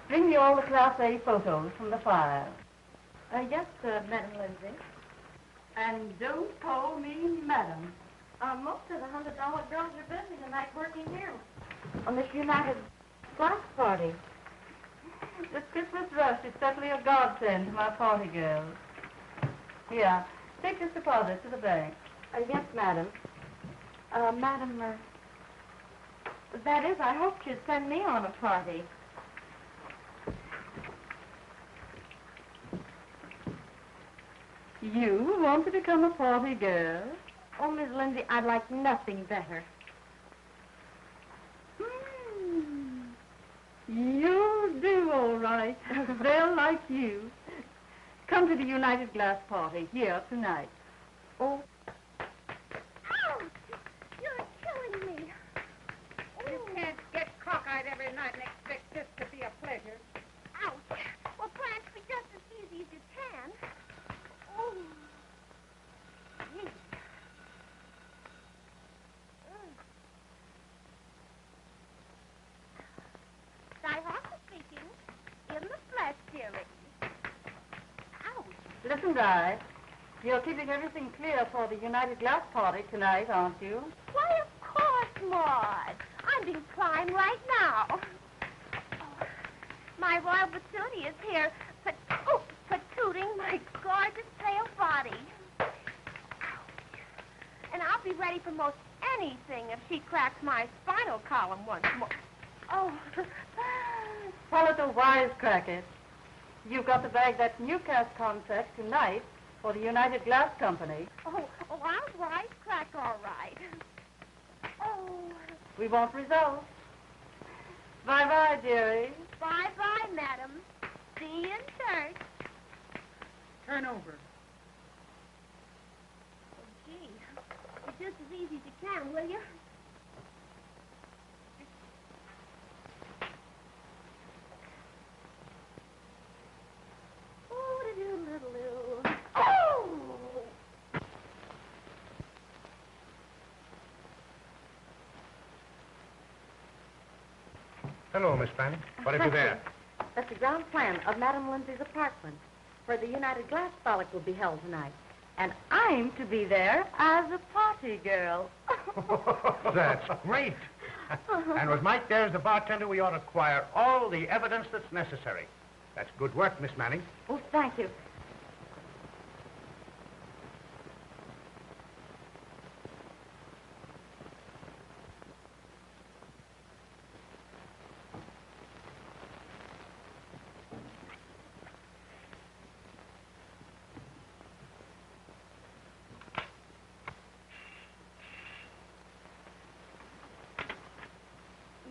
Bring me all the Class A photos from the file. Yes, Madam Lindsay. And don't call me Madam. Most of the $100 girls are busy tonight working here on this United Glass party. This Christmas rush is certainly a godsend to my party girls. Here, take this deposit to the bank. Yes, Madam. Madam, that is, I hoped you'd send me on a party. You want to become a party girl? Oh, Miss Lindsay, I'd like nothing better. You'll do all right. They'll like you. Come to the United Glass party here tonight. Oh. Ouch! You're killing me. You can't get cockeyed every night and expect this to be a pleasure. Ouch! Well, try it to be just as easy as you can. Oh. Gee. Di-Hawker speaking. In the flesh, dearie. Ouch. Listen, Di. You're keeping everything clear for the United Glass party tonight, aren't you? Why, of course, Maud. I'm being primed right now. Oh, my royal patootie is here, patooting my gorgeous pale body. Ouch. And I'll be ready for most anything if she cracks my spinal column once more. Oh. Follow the wisecrackers. You've got to bag that new cast contract tonight for the United Glass Company. Oh, I'll wisecrack all right. Oh. We want results. Bye-bye, dearie. Bye-bye, madam. See you in church. Turn over. Oh, gee. It's just as easy as you can, will you? Oh! Hello, Miss Fanny. What have you there? That's the ground plan of Madame Lindsay's apartment, where the United Glass Frolic will be held tonight. And I'm to be there as a party girl. That's great. And with Mike there as the bartender, we ought to acquire all the evidence that's necessary. That's good work, Miss Manning. Oh, thank you.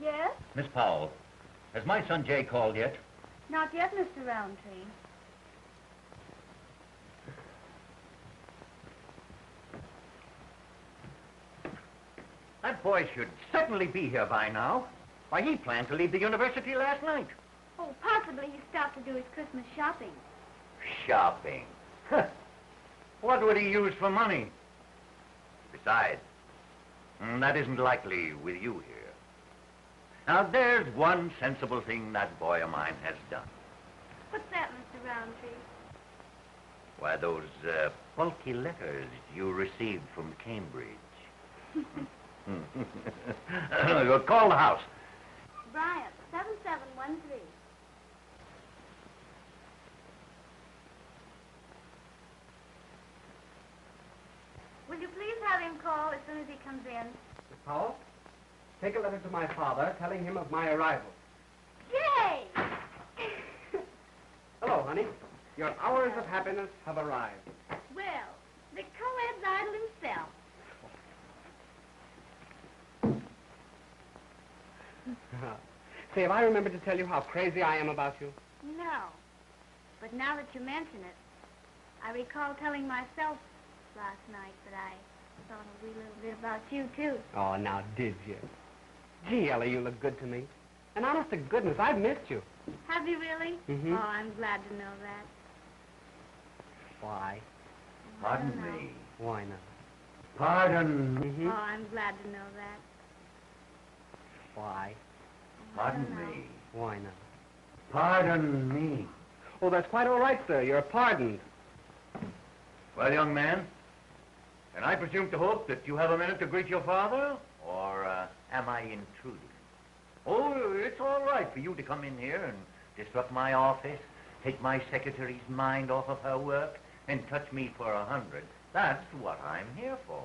Yes? Miss Powell, has my son Jay called yet? Not yet, Mr. Rountree. That boy should certainly be here by now. Why, he planned to leave the university last night. Oh, possibly he stopped to do his Christmas shopping. Shopping? What would he use for money? Besides, that isn't likely with you here. Now, there's one sensible thing that boy of mine has done. What's that, Mr. Rountree? Why, those bulky letters you received from Cambridge. Call the house. Bryant, 7713. Will you please have him call as soon as he comes in? Miss Powell, take a letter to my father telling him of my arrival. Yay! Hello, honey. Your hours of happiness have arrived. Well, the co-ed's idol himself. Say, have I remembered to tell you how crazy I am about you? No. But now that you mention it, I recall telling myself last night that I thought a wee little bit about you, too. Oh, now, did you? Gee, Ellie, you look good to me. And honest to goodness, I've missed you. Have you really? Mm-hmm. Oh, I'm glad to know that. Why? Pardon I don't know. me. Why not? Pardon. Mm-hmm. Oh, I'm glad to know that. Why? Pardon I don't know. me. Why not? Pardon me. Oh, that's quite all right, sir. You're pardoned. Well, young man, can I presume to hope that you have a minute to greet your father? Or am I intruding? Oh, it's all right for you to come in here and disrupt my office, take my secretary's mind off of her work, and touch me for 100. That's what I'm here for.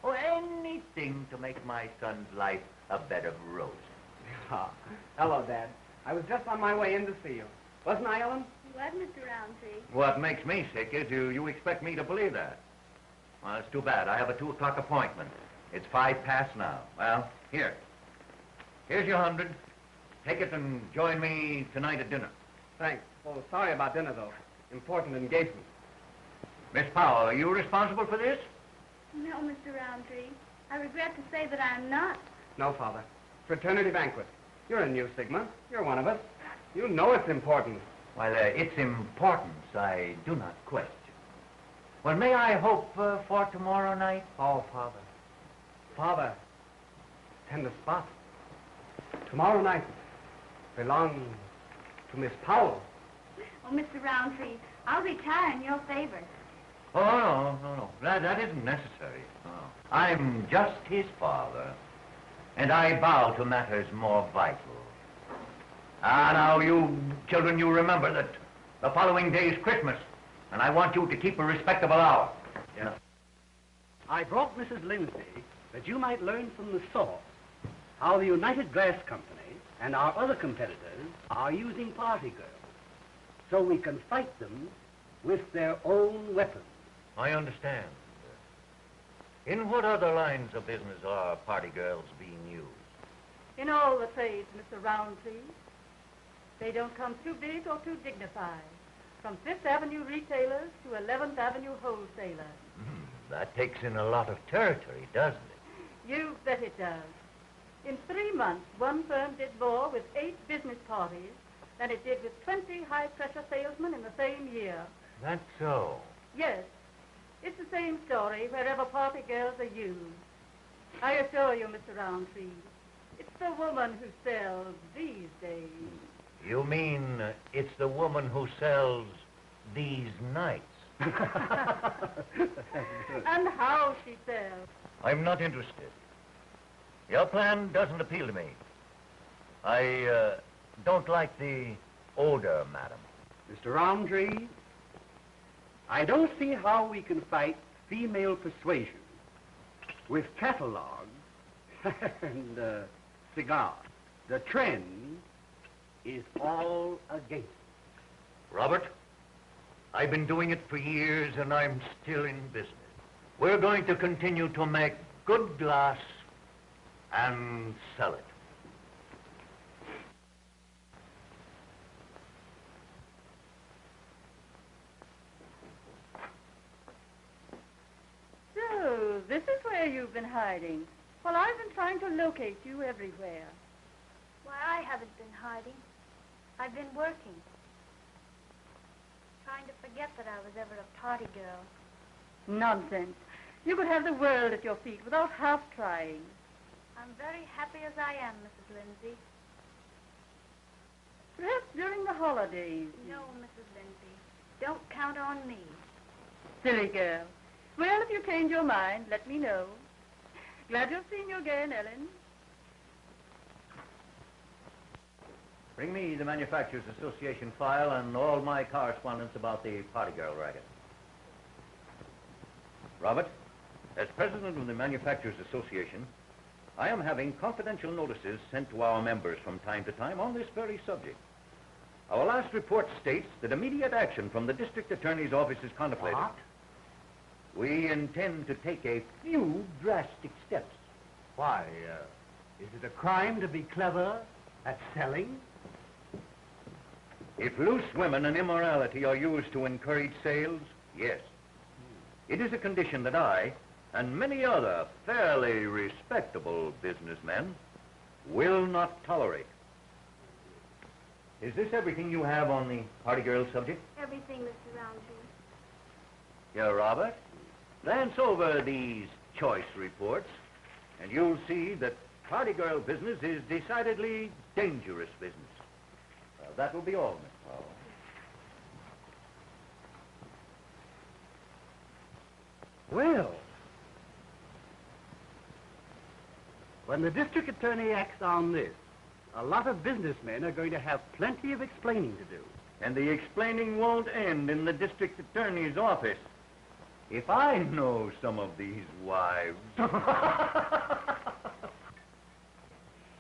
Oh, anything to make my son's life a bed of roses. Ah, hello, Dad. I was just on my way in to see you. Wasn't I, Ellen? What, Mr. Rountree? What makes me sick is you expect me to believe that. Well, it's too bad. I have a 2 o'clock appointment. It's 5 past now. Well, here's your 100. Take it and join me tonight at dinner. Thanks. Oh, sorry about dinner, though. Important engagement. Miss Powell, are you responsible for this? No, Mr. Rountree. I regret to say that I'm not. No, Father. Fraternity banquet. You're a New Sigma. You're one of us. You know it's important. Well, its importance I do not question. Well, may I hope for tomorrow night? Oh, Father. Father, tender spot. Tomorrow night belongs to Miss Powell. Oh, Mr. Rountree, I'll retire in your favor. Oh, no. That isn't necessary. No. I'm just his father, and I bow to matters more vital. Now, you children, you remember that the following day is Christmas, and I want you to keep a respectable hour. Yes. I brought Mrs. Lindsay that you might learn from the source how the United Glass Company and our other competitors are using party girls, so we can fight them with their own weapons. I understand. In what other lines of business are party girls being used? In all the trades, Mr. Rountree. They don't come too big or too dignified. From 5th Avenue retailers to 11th Avenue wholesalers. That takes in a lot of territory, doesn't it? You bet it does. In 3 months, one firm did more with 8 business parties than it did with 20 high-pressure salesmen in the same year. That's so. Yes, it's the same story wherever party girls are used. I assure you, Mr. Rountree, it's the woman who sells these days. You mean it's the woman who sells these nights? And how she sells. I'm not interested. Your plan doesn't appeal to me. I don't like the odor, madam. Mr. Rountree, I don't see how we can fight female persuasion with catalogs and cigars. The trend is all against it. Robert, I've been doing it for years and I'm still in business. We're going to continue to make good glass and sell it. So, this is where you've been hiding. Well, I've been trying to locate you everywhere. Why, I haven't been hiding. I've been working. Trying to forget that I was ever a party girl. Nonsense. You could have the world at your feet without half trying. I'm very happy as I am, Mrs. Lindsay. Perhaps during the holidays. No, Mrs. Lindsay. Don't count on me. Silly girl. Well, if you change your mind, let me know. Glad to have seen you again, Ellen. Bring me the Manufacturers Association file and all my correspondence about the party girl racket. Robert, as president of the Manufacturers Association, I am having confidential notices sent to our members from time to time on this very subject. Our last report states that immediate action from the district attorney's office is contemplated. What? We intend to take a few drastic steps. Why, is it a crime to be clever at selling? If loose women and immorality are used to encourage sales, yes. It is a condition that I, and many other fairly respectable businessmen, will not tolerate. Is this everything you have on the party girl subject? Everything, Mr. Rountree. Yeah, Robert. Glance over these choice reports, and you'll see that party girl business is decidedly dangerous business. That will be all, Miss Powell. Well, when the district attorney acts on this, a lot of businessmen are going to have plenty of explaining to do. And the explaining won't end in the district attorney's office. If I know some of these wives...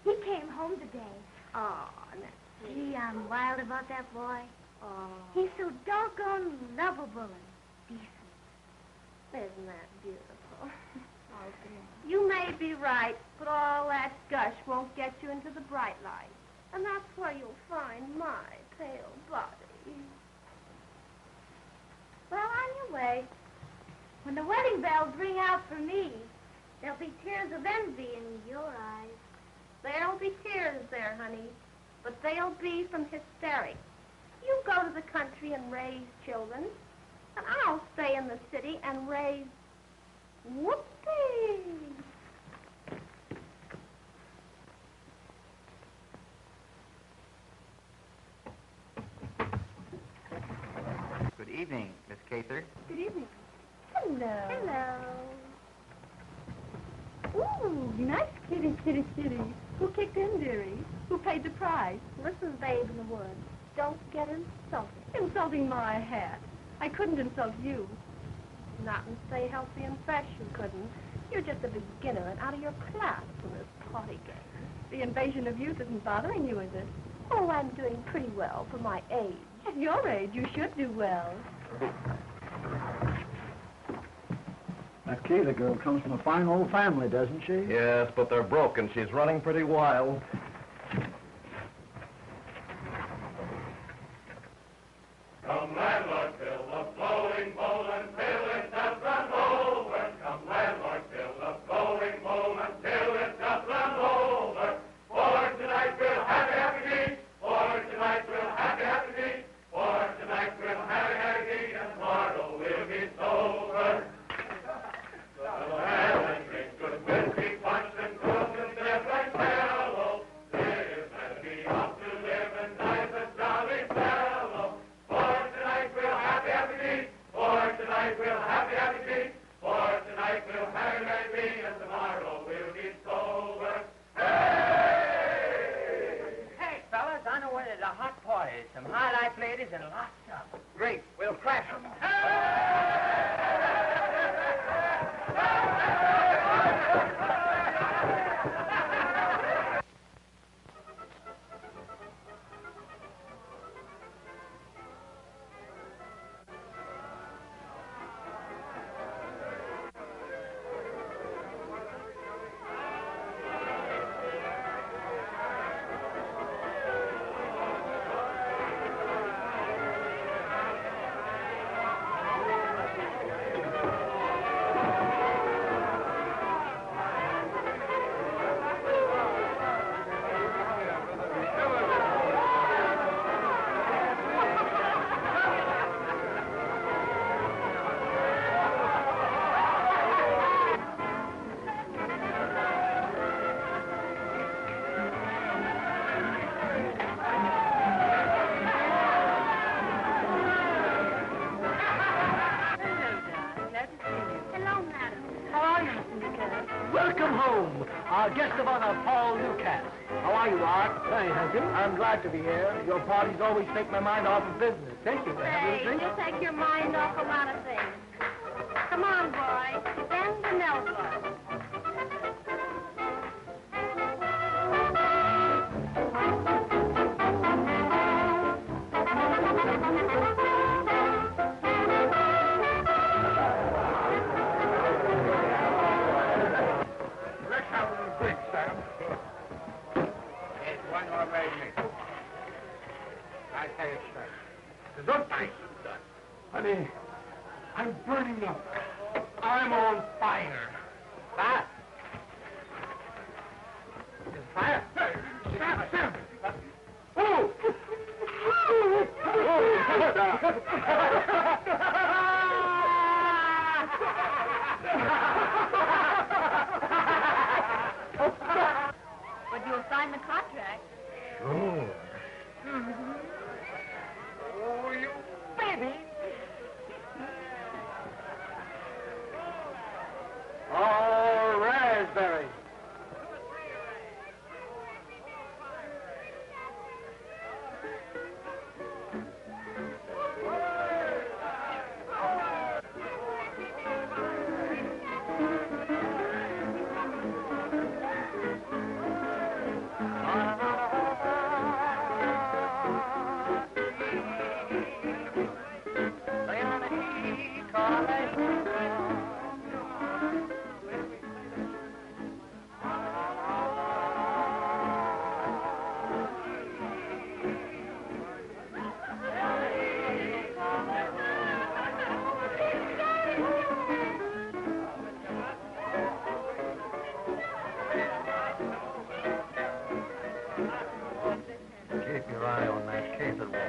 He came home today. Oh, gee, I'm wild about that boy. Oh. He's so doggone lovable and decent. Isn't that beautiful? Oh, dear. You may be right, but all that gush won't get you into the bright light. And that's where you'll find my pale body. Well, on your way. When the wedding bells ring out for me, there'll be tears of envy in your eyes. There'll be tears there, honey, but they'll be from hysterics. You go to the country and raise children, and I'll stay in the city and raise whoopee. Good evening, Miss Cather. Good evening. Hello. Hello. Ooh, nice kitty, kitty, kitty. Who kicked in, dearie? Who paid the price? Listen, babe in the woods, don't get insulted. Insulting my hat. I couldn't insult you. Not and stay healthy and fresh, you couldn't. You're just a beginner and out of your class in this party game. The invasion of youth isn't bothering you, is it? Oh, I'm doing pretty well for my age. At your age, you should do well. That Cather girl comes from a fine old family, doesn't she? Yes, but they're broke and she's running pretty wild. Come landlord, fill the flowing bowl until it does run over. Come landlord, fill the flowing bowl until it does run over. For tonight we'll happy, happy tea. For tonight we'll happy, happy tea. For tonight we'll happy, happy tea. And tomorrow we'll be sober. So have and drink good whiskey punch and cook and dip like mellow. our guest of honor, Paul Newcastle. How are you, Art? Hey, Hunky. I'm glad to be here. Your parties always take my mind off of business. Thank you. Say, you'll take your mind off a lot of things. Come on, boy. Bend and elbow. Honey, I'm burning up. I'm on fire. Fire? There's fire? Sam! Oh! But you'll sign the contract. Sure. Mm-hmm. Oh, you baby! Oh, raspberry. Keep your eye on that Cather woman.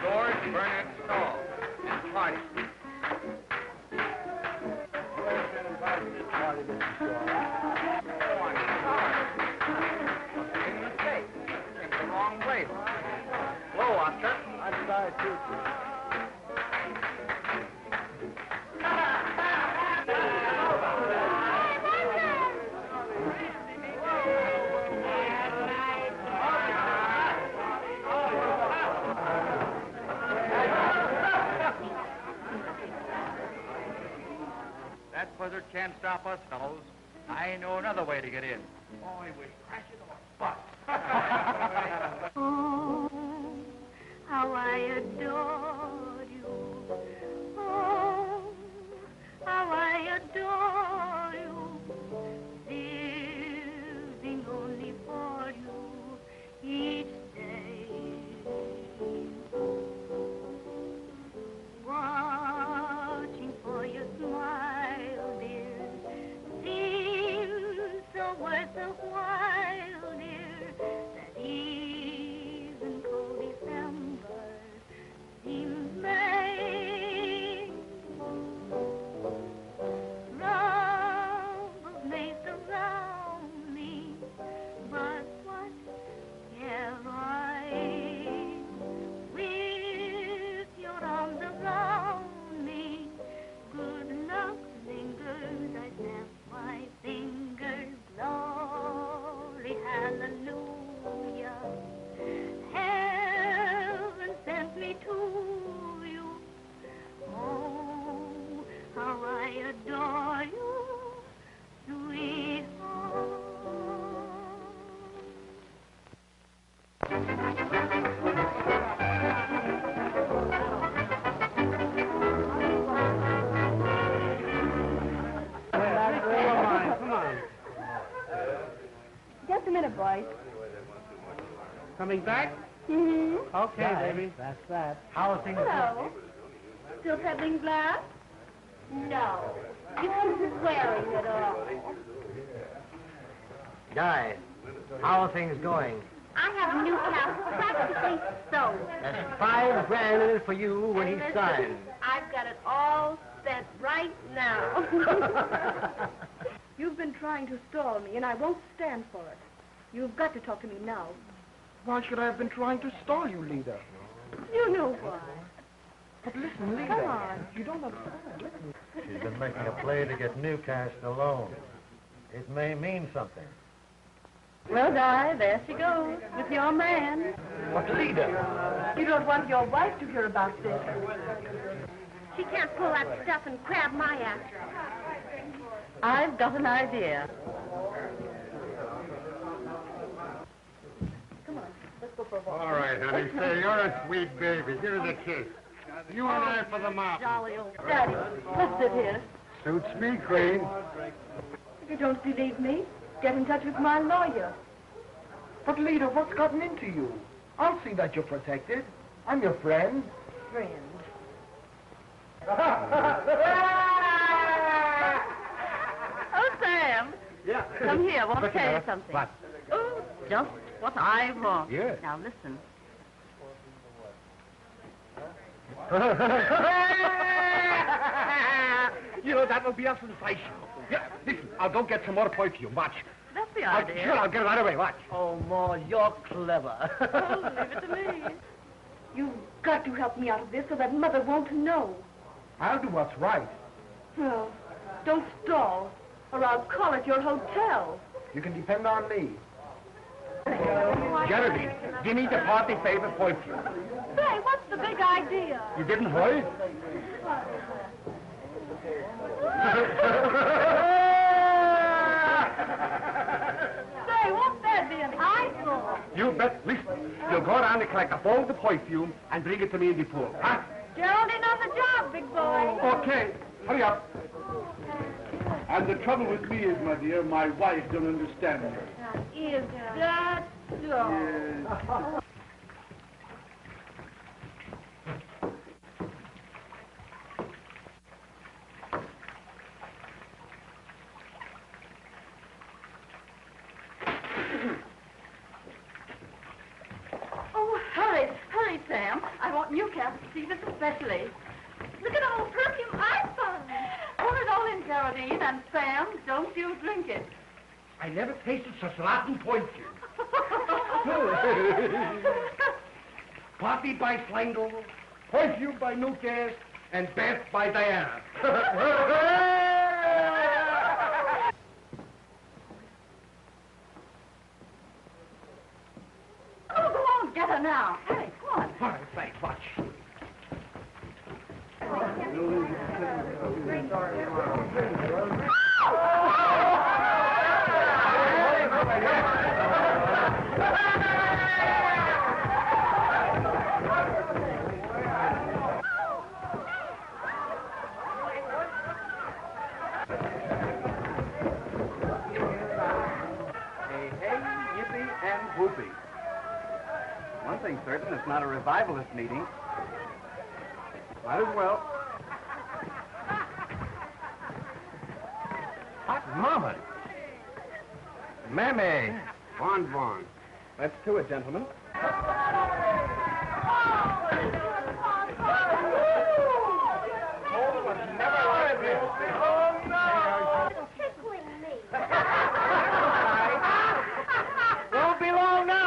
George Bernard Stall and party. In the state. Came the wrong way. Hello, Oscar. I'm sorry, too. That buzzard can't stop us, fellows. I know another way to get in. Boy, we crash it or bust. Oh, how I adore you. Oh, how I adore you. Living only for you each day. Watching for your smile, dear, seems so worth a while, dear, that even cold December seems May. Troubles may surround me, but what care I? With your arms around me, good luck lingers. I snap my fingers. Glory, hallelujah. Heaven sent me to you. Oh, how I adore you, sweetheart. Come on. Just a minute, boys. Coming back? Mm-hmm. Okay, baby. That's that. How are things? Hello. Still peddling glass? No, you're swearing it all. Guy, how are things going? I have Newcastle practically sold. That's $5,000 in it for you when he Listen, signs. I've got it all set right now. You've been trying to stall me, and I won't stand for it. You've got to talk to me now. Why should I have been trying to stall you, Leeda? You know why. But listen, Leeda. Come on. You don't understand. Listen. She's been making a play to get Newcastle alone. It may mean something. Well, Di, there she goes, with your man. But Leeda. You don't want your wife to hear about this. She can't pull that stuff and crab my ass. I've got an idea. Come on, let's go for a walk. All right, honey. Say, you're a sweet baby. Give her the kiss. You and I for the mop. Jolly old Daddy, let's sit here. Suits me, Queen. If you don't believe me, get in touch with my lawyer. But Leeda, what's gotten into you? I'll see that you're protected. I'm your friend. Friend. Oh, Sam. Yeah. Come here, I want to tell you something. What? Oh, just what I want. Yes. Now, listen. You know, that will be a sensation. Yeah, listen, I'll go get some more perfume. Watch. That's the idea. Sure, I'll get it right away. Watch. Oh, Ma, you're clever. Oh, leave it to me. You've got to help me out of this so that Mother won't know. I'll do what's right. Well, don't stall, or I'll call at your hotel. You can depend on me. Genevieve, give me the party favorite perfume. Say, what's the big idea? You didn't hurry? Say, won't that be an eyeful? You bet. Listen, you'll go around and collect a bowl of the perfume and bring it to me in the pool. Huh? Geraldine on the job, big boy. Okay. Hurry up. And the trouble with me is, my dear, my wife don't understand me. Is that so? Oh, hurry, Sam. I want Newcastle to see this especially. Look at all the perfume I found. Pour it all in, Geraldine, and Sam, don't you drink it. I never tasted such rotten perfume. Party by Slangel, perfume by Newcastle, and bath by Diana. Oh, go on, get her now. Hey, come on. All right, thanks. Watch. Whoopee. One thing certain, it's not a revivalist meeting. Might as well. Hot mama. Mammy. Bon. Let's to it, gentlemen. Tickling me. Won't be long now.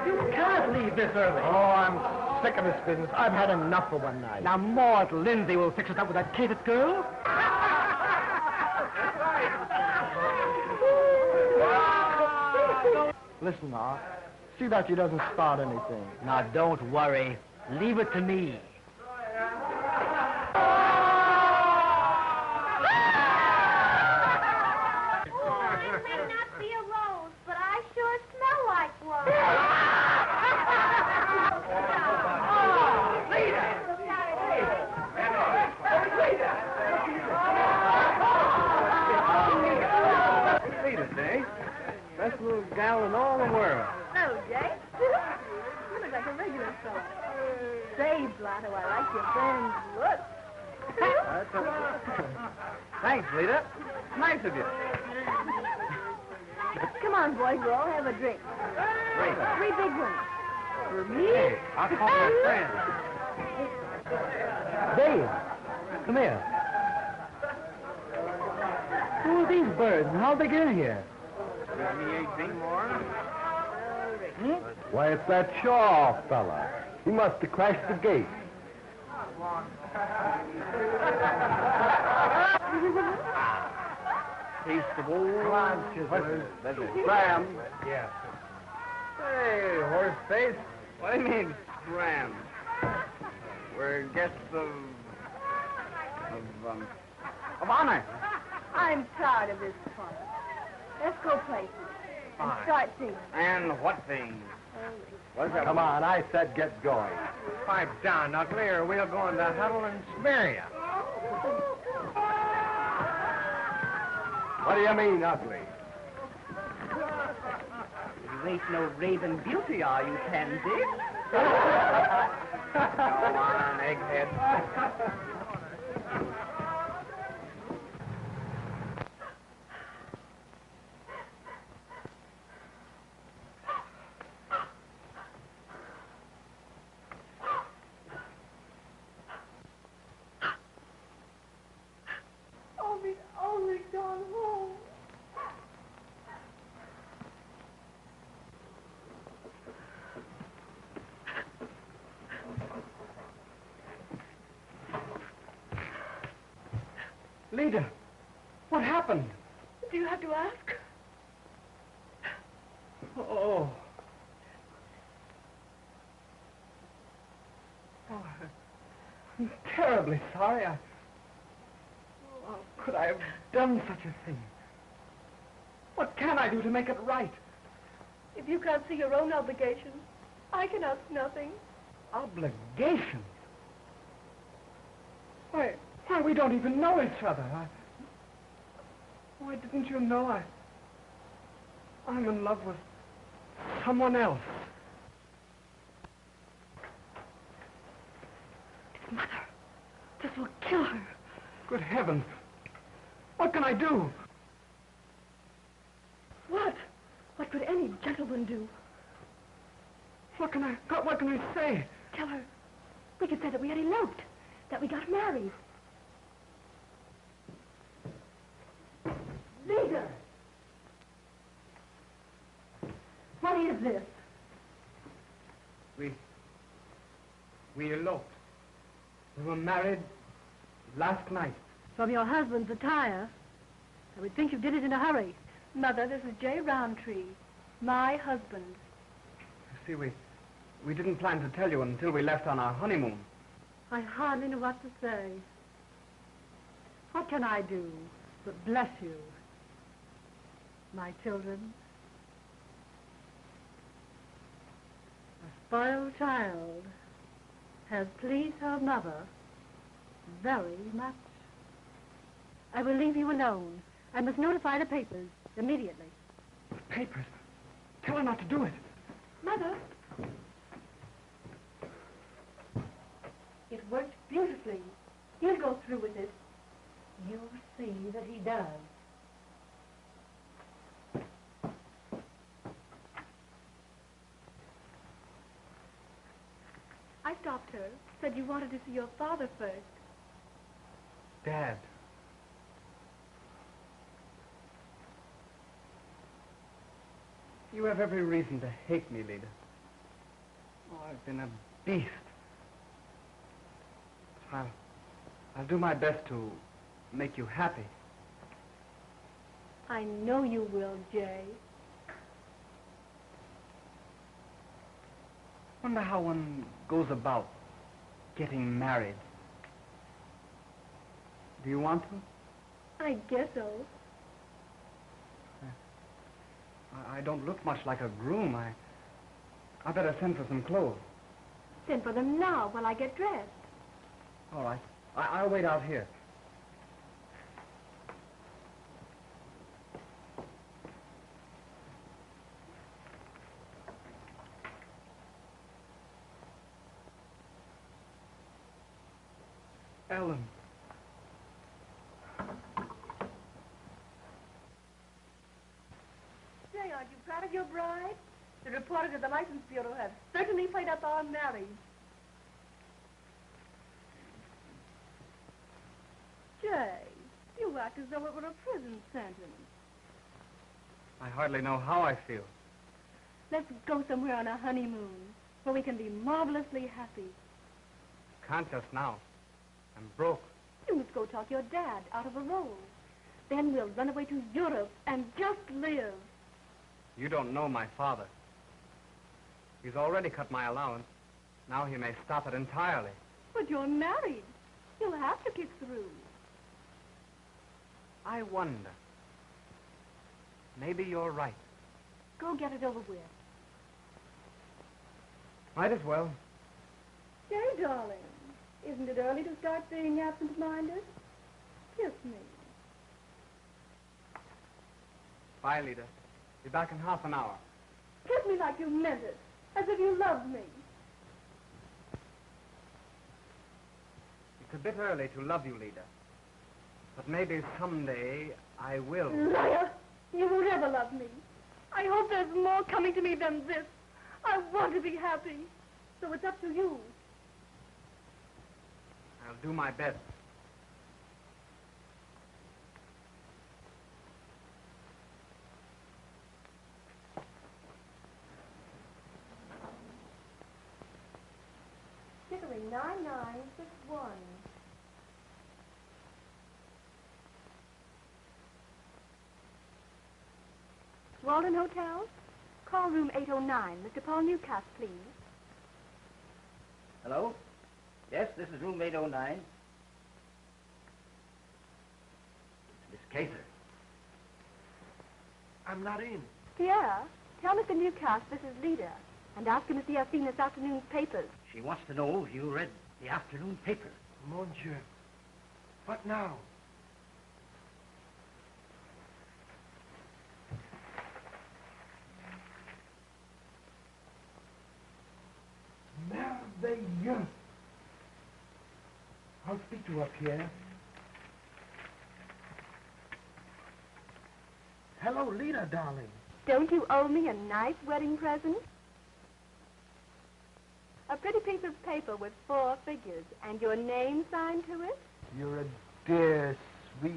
You can't leave this early. Oh, I'm sick of this business. I've had enough for one night. Now, Mort Lindsay will fix it up with that catered girl. Listen, Ma. See that she doesn't start anything. Now, don't worry. Leave it to me. I may not be a rose, but I sure smell like one. Leeda, eh? Best little gal in all the world. No, Jay. You look like a regular fellow. Say, Blotto, I like your friend's look. Thanks, Leeda. Nice of you. Come on, boys, we'll all have a drink. Great. 3 big ones. For me? Hey, I'll call my friend. Dave, come here. Who are these birds and how'd they get in here? Give me 18 more. Why, it's that Shaw fella. He must have crashed the gate. Taste of old Chiselers. That's it. Sam. Yeah. Hey, horse face. What do you mean, scram? We're guests of honor. I'm tired of this fun. Let's go places and start things. And what things? What's that? Come on, I said get going. Pipe down, Ugly, or we'll go into huddle and smear you. What do you mean, ugly? You ain't no raven beauty, are you, Pansy? Come on, egghead. Oh, we've only gone home. Leeda, what happened? Do you have to ask? Oh. Oh, I'm terribly sorry. How could I have done such a thing? What can I do to make it right? If you can't see your own obligations, I can ask nothing. Obligations? Why, we don't even know each other. Why, didn't you know I'm in love with someone else? Mother, this will kill her. Good heavens. What can I do? What? What could any gentleman do? What can I say? Tell her. We could say that we had eloped, that we got married. Leader! What is this? We eloped. We were married last night. From your husband's attire, I would think you did it in a hurry. Mother, this is J. Rountree, my husband. You see, we didn't plan to tell you until we left on our honeymoon. I hardly know what to say. What can I do but bless you, my children? A spoiled child has pleased her mother very much. I will leave you alone. I must notify the papers immediately. Papers? Tell her not to do it. Mother. It worked beautifully. He'll go through with it. You'll see that he does. I stopped her. Said you wanted to see your father first. Dad. You have every reason to hate me, Leeda. Oh, I've been a beast. I'll do my best to make you happy. I know you will, Jay. Wonder how one goes about getting married. Do you want to? I guess so. I don't look much like a groom. I better send for some clothes. Send for them now while I get dressed. All right. I'll wait out here. Ellen. Aren't you proud of your bride? The reporters at the License Bureau have certainly played up our marriage. Jay, you act as though it were a prison sentence. I hardly know how I feel. Let's go somewhere on a honeymoon where we can be marvelously happy. Can't just now. I'm broke. You must go talk your dad out of a role. Then we'll run away to Europe and just live. You don't know my father. He's already cut my allowance. Now he may stop it entirely. But you're married. You'll have to kick through. I wonder. Maybe you're right. Go get it over with. Might as well. Jay, darling, isn't it early to start being absent-minded? Kiss me. Bye, Leeda. Be back in half an hour. Kiss me like you meant it, as if you loved me. It's a bit early to love you, Leeda. But maybe someday I will. Liar! You won't ever love me. I hope there's more coming to me than this. I want to be happy. So it's up to you. I'll do my best. Chicory 9961. Walden Hotel? Call room 809. Mr. Paul Newcastle, please. Hello? Yes, this is room 809. It's Miss Cather. I'm not in. Pierre, tell Mr. Newcastle this is Leeda, and ask him if he has seen this afternoon's papers. She wants to know if you read the afternoon paper. Mon Dieu. What now? Merveilleux. I'll speak to her, Pierre. Hello, Leeda, darling. Don't you owe me a nice wedding present? A pretty piece of paper with 4 figures and your name signed to it? You're a dear, sweet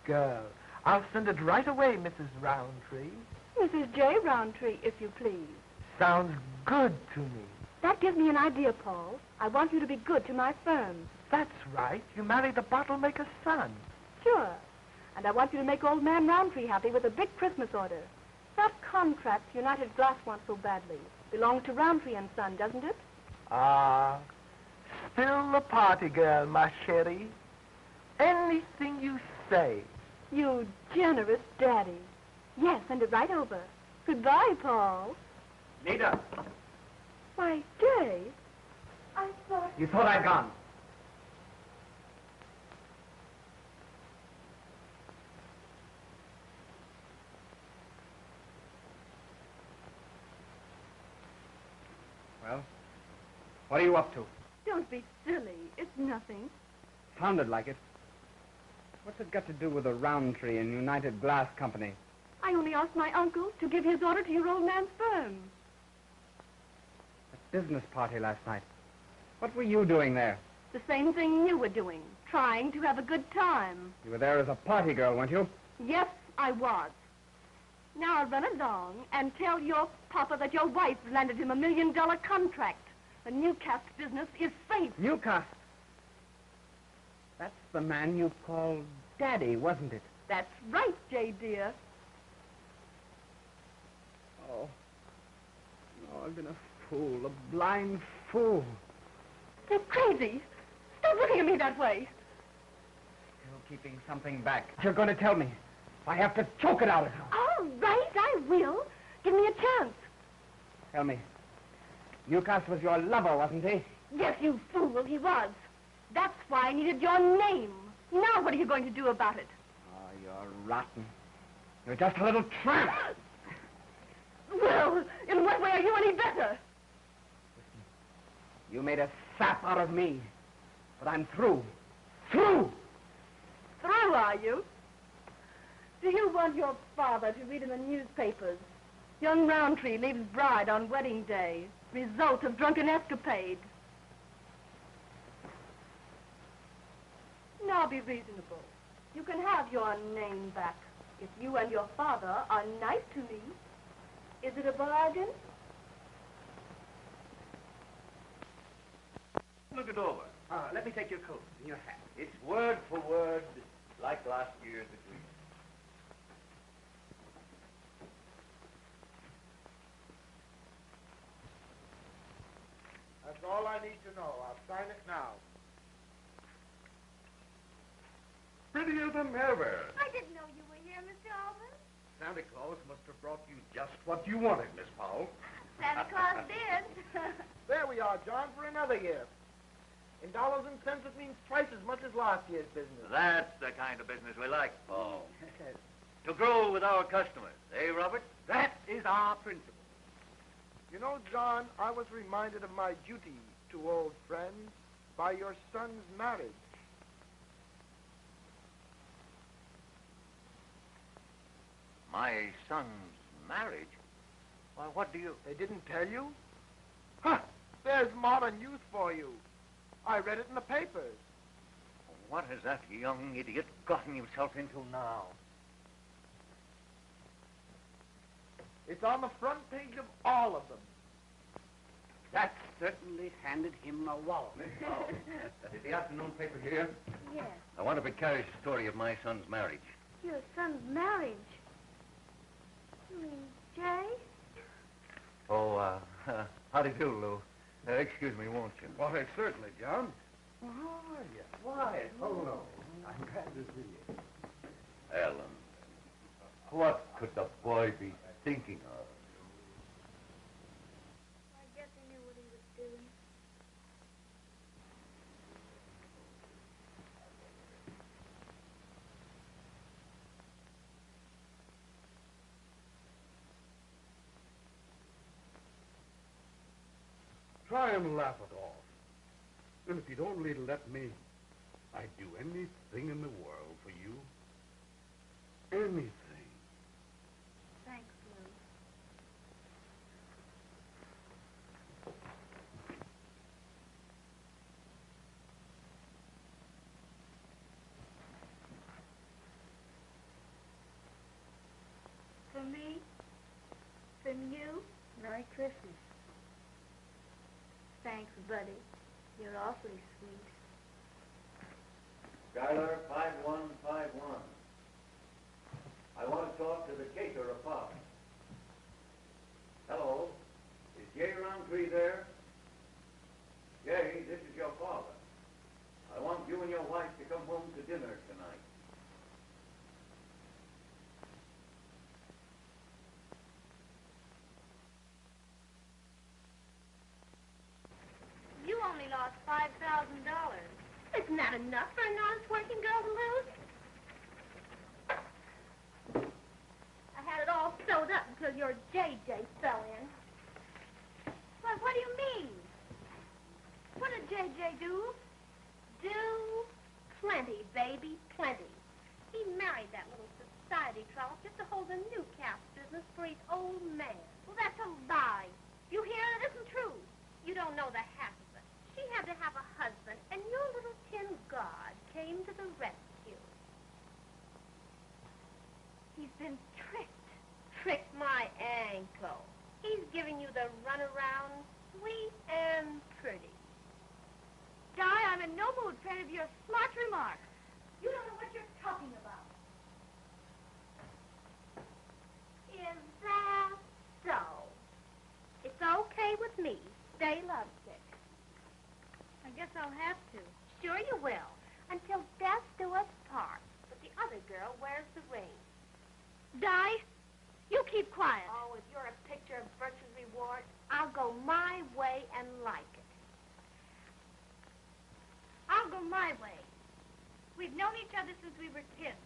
girl. I'll send it right away, Mrs. Rountree. Mrs. J. Rountree, if you please. Sounds good to me. That gives me an idea, Paul. I want you to be good to my firm. That's right. You married the bottle-maker's son. Sure. And I want you to make old man Rountree happy with a big Christmas order. That contract United Glass wants so badly belongs to Rountree and Son, doesn't it? Ah, still a party girl, ma chérie. Anything you say. You generous daddy. Yes, send it right over. Goodbye, Paul. Leeda, Why, Jay, I thought... you thought I'd gone. Well, what are you up to? Don't be silly. It's nothing. Sounded like it. What's it got to do with the Rountree and United Glass Company? I only asked my uncle to give his order to your old man's firm. That business party last night. What were you doing there? The same thing you were doing, trying to have a good time. You were there as a party girl, weren't you? Yes, I was. Now I'll run along and tell your papa that your wife landed him $1 million contract. The Newcastle business is safe. Newcastle? That's the man you called Daddy, wasn't it? That's right, Jay, dear. Oh. Oh, I've been a fool, a blind fool. You're crazy. Stop looking at me that way. Still keeping something back. You're going to tell me. I have to choke it out of you. All right, I will. Give me a chance. Tell me. Newcastle was your lover, wasn't he? Yes, you fool, he was. That's why I needed your name. Now what are you going to do about it? Oh, you're rotten. You're just a little tramp. Well, in what way are you any better? You made a sap out of me. But I'm through. Through! Through, are you? Do you want your father to read in the newspapers Young Rountree leaves bride on wedding day. Result of drunken escapade. Now be reasonable. You can have your name back if you and your father are nice to me. Is it a bargain? Look it over. Let me take your coat and your hat. It's word for word like last year's agreement. That's all I need to know. I'll sign it now. Prettier than ever. I didn't know you were here, Mr. Alvin. Santa Claus must have brought you just what you wanted, Miss Powell. Santa Claus did. There we are, John, for another year. In dollars and cents, it means twice as much as last year's business. That's the kind of business we like, Paul. To grow with our customers, eh, Robert? That is our principle. You know, John, I was reminded of my duty to old friends by your son's marriage. My son's marriage? Why, what do you... They didn't tell you? Huh! There's modern youth for you. I read it in the papers. What has that young idiot gotten himself into now? It's on the front page of all of them. That certainly handed him a wallop. Is the afternoon paper here? Yes. I want to carry the story of my son's marriage. Your son's marriage. You mean Jay? Oh, how do you do, Lou? Excuse me, won't you? Why, certainly, John. How are you? Why, hello. I'm glad to see you. Ellen, what could the boy be thinking of? I guess he knew what he was doing. Try and laugh it off. And if you'd only let me, I'd do anything in the world for you. Anything. Thanks, Lou. For me, from you, Merry Christmas. Thanks, buddy. You're awfully sweet. Skylar 5151. I want to talk to the Cather apartment. Hello? Is Jay Rountree there? Jay, this is your father. I want you and your wife to come home to dinner tonight. You only lost $5,000. Isn't that enough for an honest working girl to lose? I had it all sewed up until your JJ fell in. Well, what do you mean? What did JJ do? Do plenty, baby, plenty. He married that little society trollop just to hold the new calf business for his old man. Well, that's a lie. You hear? It isn't true. You don't know the half of it. She had to have a husband, and your little tin god came to the rescue. He's been tricked. Tricked my ankle. He's giving you the runaround, sweet and pretty. Di, I'm in no mood for any of your smart remarks. You don't know what you're talking about. Is that so? It's okay with me. Stay lovesick. I guess I'll have to. Sure you will. Until death do us part. But the other girl wears the ring. Di, you keep quiet. Oh, if you're a picture of virtue's reward, I'll go my way and like it. I'll go my way. We've known each other since we were kids.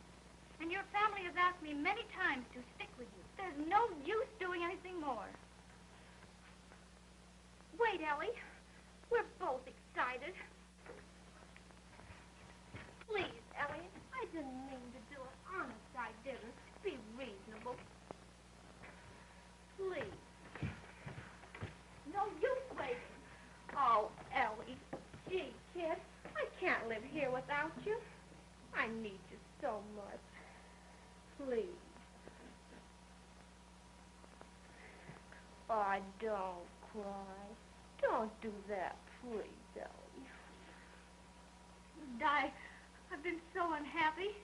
And your family has asked me many times to stick with you. There's no use doing anything more. Wait, Ellie. We're both excited. Please, Elliot. I didn't mean to do it. Honest, I didn't. Be reasonable. Oh, don't cry. Don't do that, please, Ellie. Di, I've been so unhappy.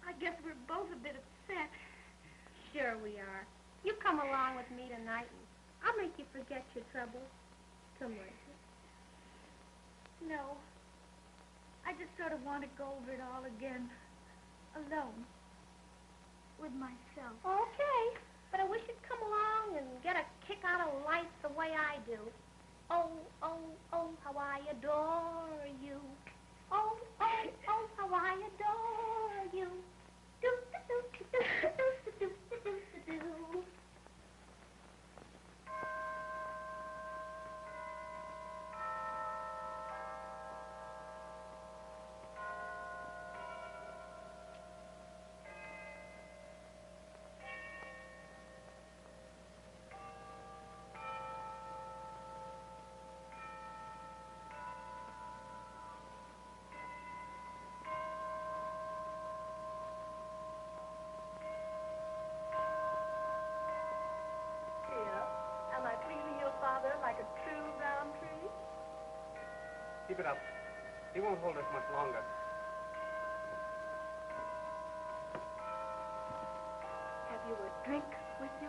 I guess we're both a bit upset. Sure we are. You come along with me tonight, and I'll make you forget your troubles. Come right here. No. I just sort of want to go over it all again. Alone. With myself. Okay. But I wish you'd come along and get a kick out of life the way I do. Oh, oh, oh, how I adore you. Oh, oh, oh, how I adore you. Do, do, do, do, do, do, do, do, do, do. Like a true Rountree? Keep it up. He won't hold us much longer. Have you a drink with you?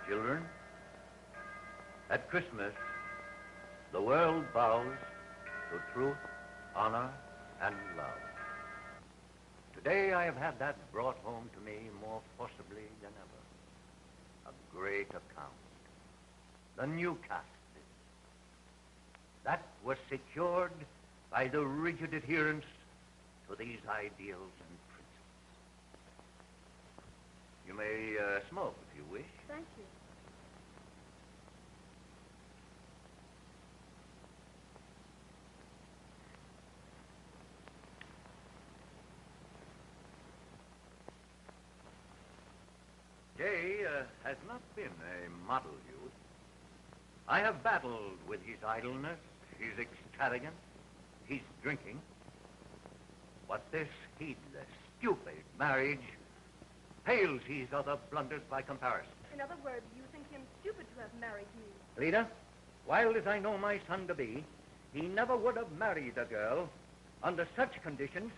Children, at Christmas, the world bows to truth, honor, and love. Today I have had that brought home to me more forcibly than ever. A great account. The Newcastle business. That was secured by the rigid adherence to these ideals and principles. You may smoke if you wish. Thank you. Jay has not been a model youth. I have battled with his idleness, his extravagance, his drinking. But this heedless, stupid marriage pales his other blunders by comparison. In other words, you think him stupid to have married me? Leeda, wild as I know my son to be, he never would have married a girl under such conditions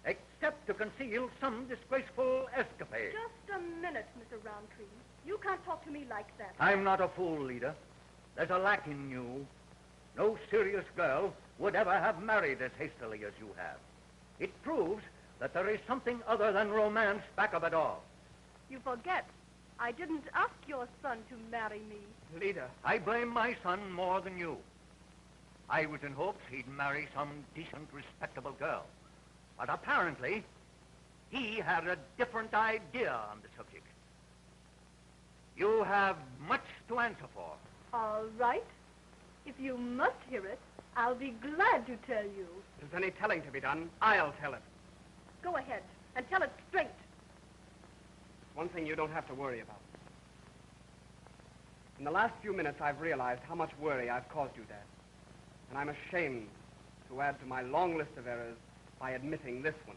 except to conceal some disgraceful escapade. Just a minute, Mr. Rountree. You can't talk to me like that. I'm not a fool, Leeda. There's a lack in you. No serious girl would ever have married as hastily as you have. It proves that there is something other than romance back of it all. You forget. I didn't ask your son to marry me. Leeda, I blame my son more than you. I was in hopes he'd marry some decent, respectable girl. But apparently, he had a different idea on the subject. You have much to answer for. All right. If you must hear it, I'll be glad to tell you. If there's any telling to be done, I'll tell it. Go ahead and tell it straight. One thing you don't have to worry about. In the last few minutes, I've realized how much worry I've caused you, Dad. And I'm ashamed to add to my long list of errors by admitting this one.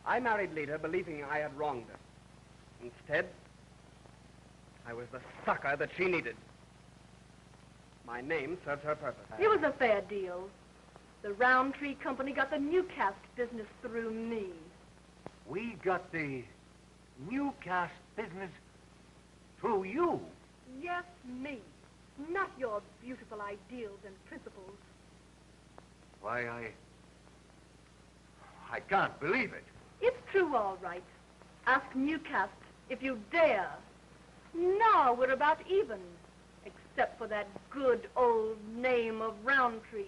I married Leeda believing I had wronged her. Instead, I was the sucker that she needed. My name serves her purpose. It was a fair deal. The Rountree Company got the Newcastle business through me. We got the Newcastle business through you. Yes, me. Not your beautiful ideals and principles. Why, I can't believe it. It's true, all right. Ask Newcastle if you dare. Now we're about even, except for that good old name of Rountree.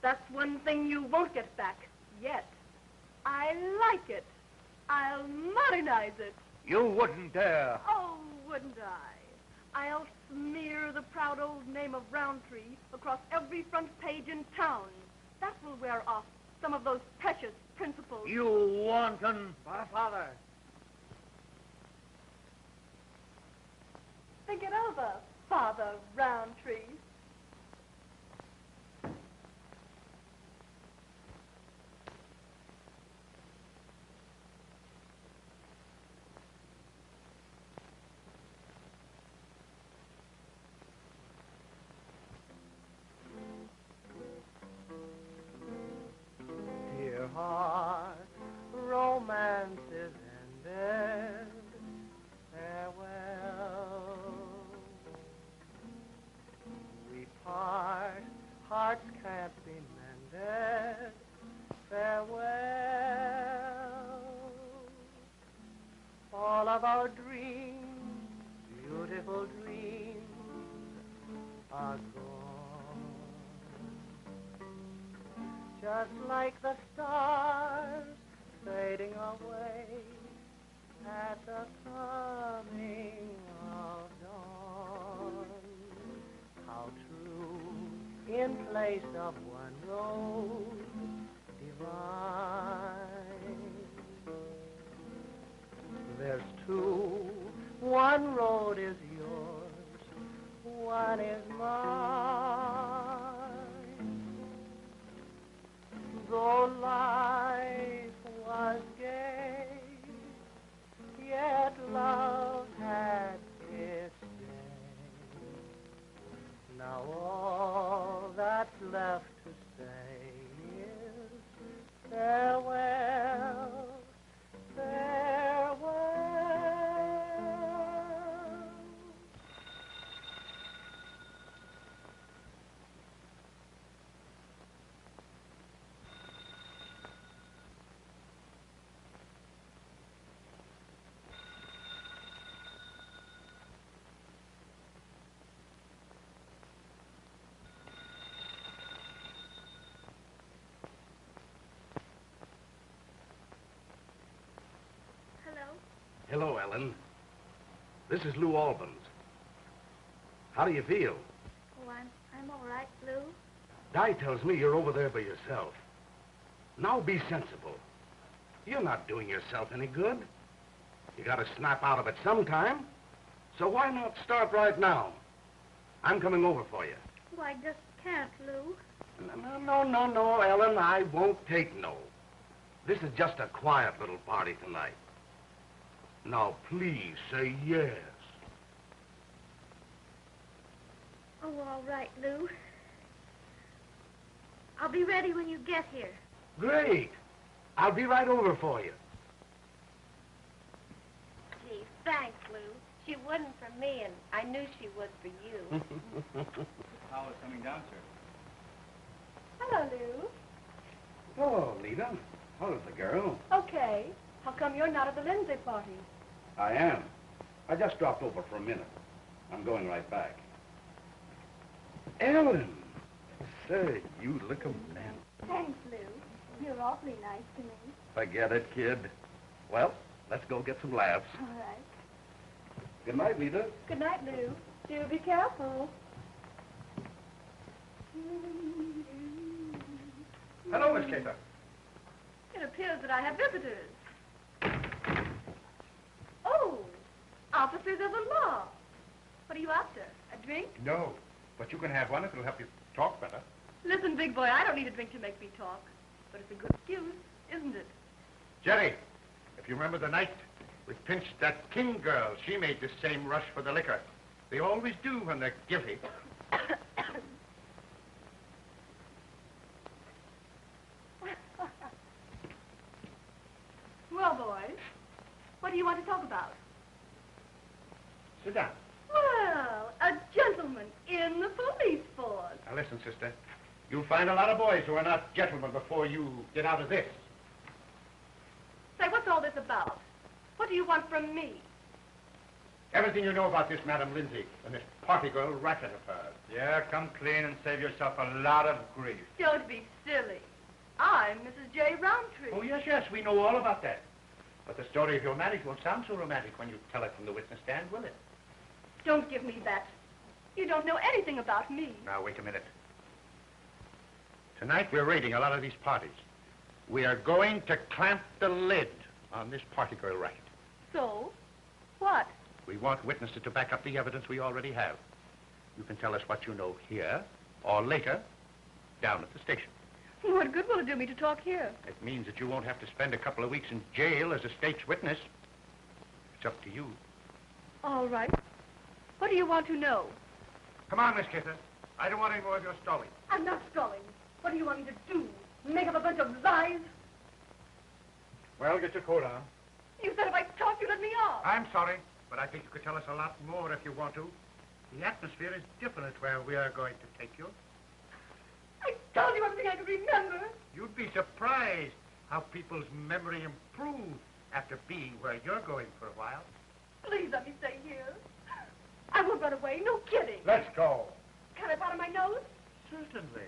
That's one thing you won't get back yet. I like it. I'll modernize it. You wouldn't dare. Oh, wouldn't I? I'll smear the proud old name of Rountree across every front page in town. That will wear off some of those precious principles. You wanton... Father. Think it over. farewell. All of our dreams, beautiful dreams, are gone. Just like the stars fading away at the coming of dawn. How true, in place of one rose divine, there's two. One road is yours, one is mine. Though life was gay, yet love had its day. Now all that's left to say is farewell, farewell. Hello, Ellen. This is Lou Albans. How do you feel? Oh, I'm all right, Lou. Di tells me you're over there by yourself. Now be sensible. You're not doing yourself any good. You gotta snap out of it sometime. So why not start right now? I'm coming over for you. Oh, I just can't, Lou. No, Ellen. I won't take no. This is just a quiet little party tonight. Now, please say yes. Oh, all right, Lou. I'll be ready when you get here. Great. I'll be right over for you. Gee, thanks, Lou. She wouldn't for me, and I knew she would for you. Hal is coming down, sir. Hello, Lou. Oh, Leeda. How's the girl? Okay. How come you're not at the Lindsay party? I am. I just dropped over for a minute. I'm going right back. Ellen! Say, you look a man. Thanks, Lou. You're awfully nice to me. Forget it, kid. Well, let's go get some laughs. All right. Good night, Leeda. Good night, Lou. Do be careful. Hello, Miss Cather. It appears that I have visitors. Oh, officers of the law. What are you after? A drink? No, but you can have one if it'll help you talk better. Listen, big boy, I don't need a drink to make me talk. But it's a good excuse, isn't it? Jerry, if you remember the night we pinched that King girl, she made the same rush for the liquor. They always do when they're guilty. Well, boys, what do you want to talk about? Sit down. Well, a gentleman in the police force. Now listen, sister. You'll find a lot of boys who are not gentlemen before you get out of this. Say, what's all this about? What do you want from me? Everything you know about this Madam Lindsay and this party girl racket of hers. Yeah, come clean and save yourself a lot of grief. Don't be silly. I'm Mrs. J. Rountree. Oh, yes, we know all about that. But the story of your marriage won't sound so romantic when you tell it from the witness stand, will it? Don't give me that. You don't know anything about me. Now, wait a minute. Tonight, we're raiding a lot of these parties. We are going to clamp the lid on this party girl racket. So? What? We want witnesses to back up the evidence we already have. You can tell us what you know here, or later, down at the station. What good will it do me to talk here? It means that you won't have to spend a couple of weeks in jail as a state's witness. It's up to you. All right. What do you want to know? Come on, Miss Cather. I don't want any more of your stalling. I'm not stalling. What do you want me to do? Make up a bunch of lies? Well, get your coat on. You said if I talk, you let me off. I'm sorry, but I think you could tell us a lot more if you want to. The atmosphere is different where we are going to take you. I told you everything I could remember. You'd be surprised how people's memory improves after being where you're going for a while. Please let me stay here. I won't run away. No kidding. Let's go. Can I bottom my nose? Certainly.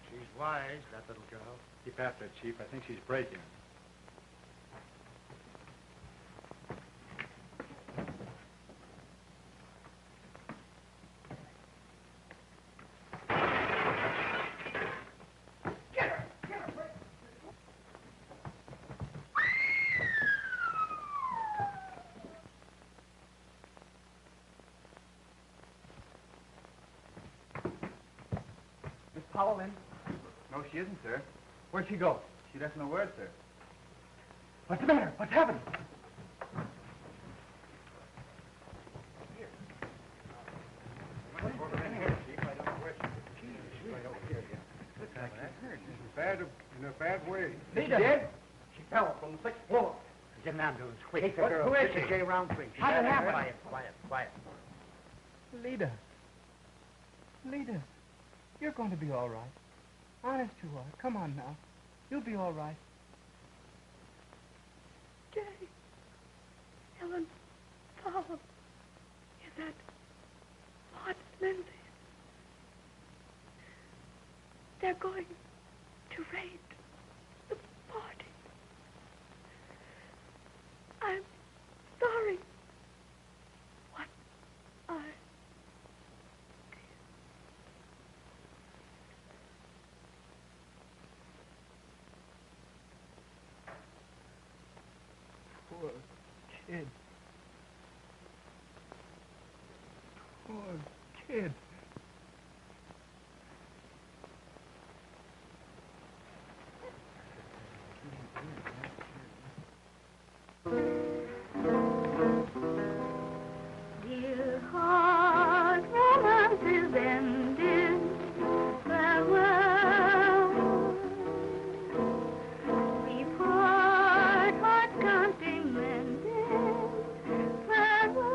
She's wise, that little girl. Keep after it, Chief. I think she's breaking. Powell in? No, she isn't, sir. Where'd she go? She doesn't know word, sir. What's the matter? What's happened? In a bad way. Leeda. Dead? She fell from the 6th floor. She's in an ambulance. Quick. Take the girl. Who is This she? is J. Rountree. How did it happen? Quiet. Leeda. Leeda, you're going to be all right. Honest you are. Come on now. You'll be all right. Jay. Ellen Powell. Is that Maud Lindsay? They're going to raid the party. I'm sorry. What I Poor kid. Poor kid. Dear heart, romance is ended. Farewell. We part, hearts can't be mended. Farewell.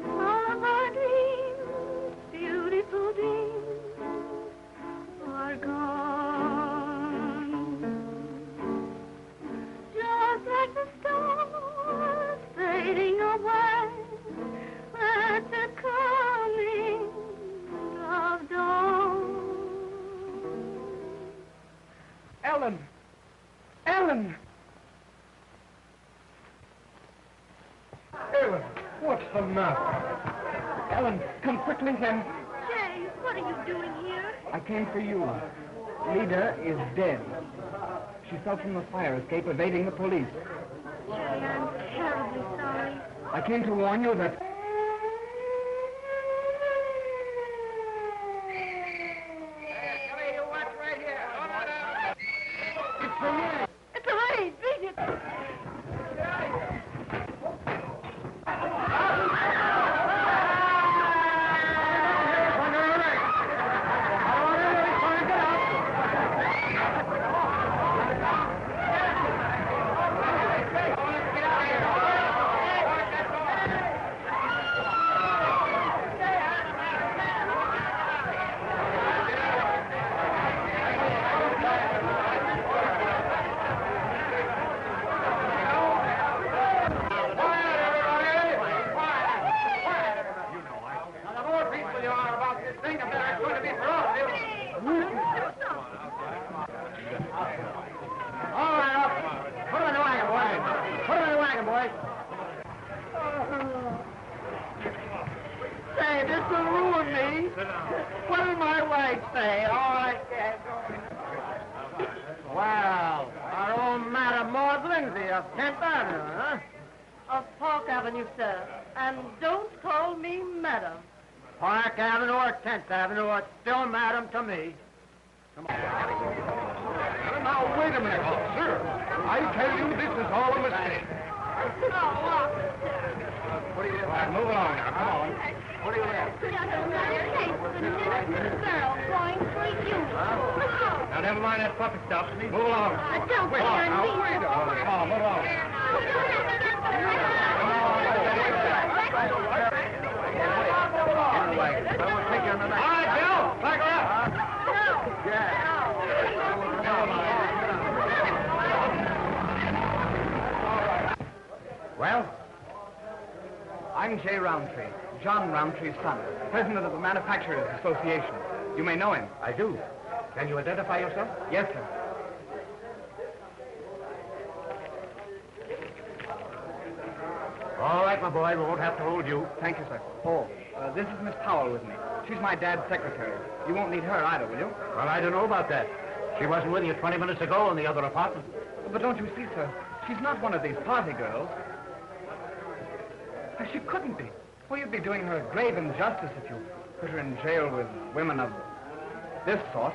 All of our dreams, beautiful dreams, are gone. Just like the stars fading away at the coming of dawn. Ellen! Ellen! Ellen, what's the matter? Ellen, come quickly here. Jay, what are you doing here? I came for you. Leeda is dead. She fell from the fire escape evading the police. Jay, I'm terribly sorry. I came to warn you that... It's a raid. Beat it. Say, this will ruin me. What will my wife say? Oh, I can't go. Well, our own Madam Maud Lindsay of 10th Avenue, huh? Of Park Avenue, sir. And don't call me madam. Park Avenue or 10th Avenue, it's still Madam to me. Come on. Now, wait a minute, officer. I tell you, this is all a mistake. What do you do? Move along now, come on. What do you have? Just another case of an innocent girl going for you. Now, never mind that puppy stuff. Move along. Don't Wait, care now, and wait a minute. Come on, move along. Well? I'm J. Rountree, John Rountree's son, president of the Manufacturers Association. You may know him. I do. Can you identify yourself? Yes, sir. All right, my boy, we won't have to hold you. Thank you, sir. Oh, this is Miss Powell with me. She's my dad's secretary. You won't need her either, will you? Well, I don't know about that. She wasn't with you 20 minutes ago in the other apartment. But don't you see, sir? She's not one of these party girls. She couldn't be. Well, you'd be doing her a grave injustice if you put her in jail with women of this sort.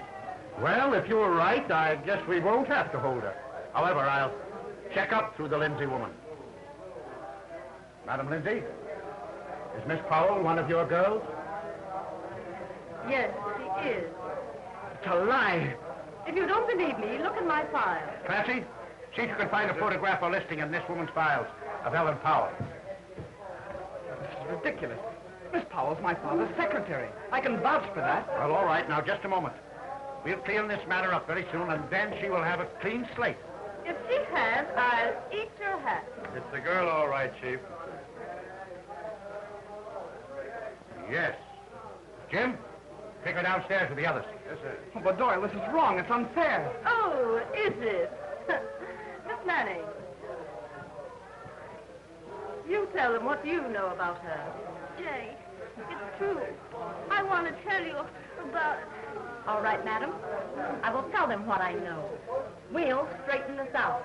Well, if you were right, I guess we won't have to hold her. However, I'll check up through the Lindsay woman. Madam Lindsay, is Miss Powell one of your girls? Yes, she is. It's a lie. If you don't believe me, look in my file. Clancy, see if you can find a photograph or listing in this woman's files of Ellen Powell. This is ridiculous. Miss Powell's my father's secretary. I can vouch for that. Well, all right. Now, just a moment. We'll clean this matter up very soon, and then she will have a clean slate. If she has, I'll eat your hat. It's the girl, all right, Chief. Yes. Jim, take her downstairs with the others. Yes, sir. Oh, but Doyle, this is wrong. It's unfair. Oh, is it? Miss Manning, you tell them what you know about her. Jay, it's true. I want to tell you about... All right, madam. I will tell them what I know. We'll straighten this out.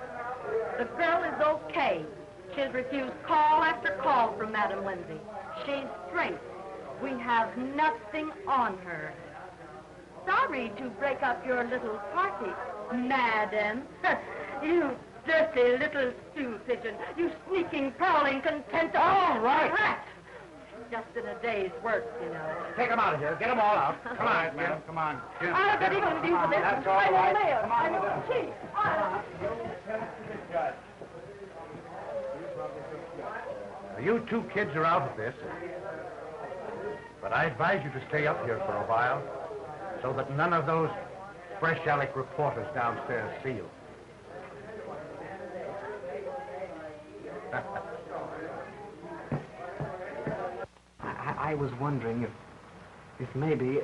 The girl is okay. She's refused call after call from Madam Lindsay. She's straight. We have nothing on her. Sorry to break up your little party, madam. You dirty little stew pigeon. You sneaking, prowling, content. All right. Rat. Just in a day's work, you know. Take them out of here. Get them all out. Come on, madam. Come on. I'll get even with you for this. That's all right. I'm a chief. You two kids are out of this. But I advise you to stay up here for a while so that none of those fresh Alec reporters downstairs see you. I was wondering if maybe,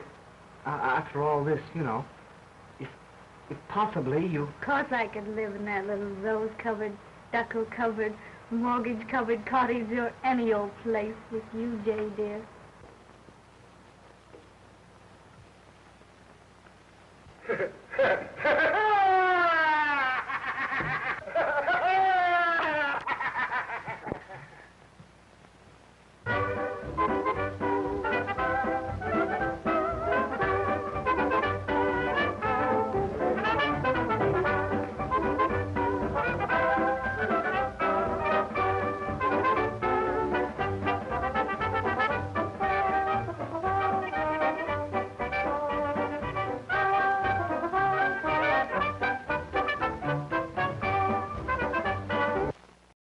after all this, you know, if possibly you... Of course I could live in that little rose-covered, stucco-covered, mortgage-covered cottage or any old place with you, Jay, dear.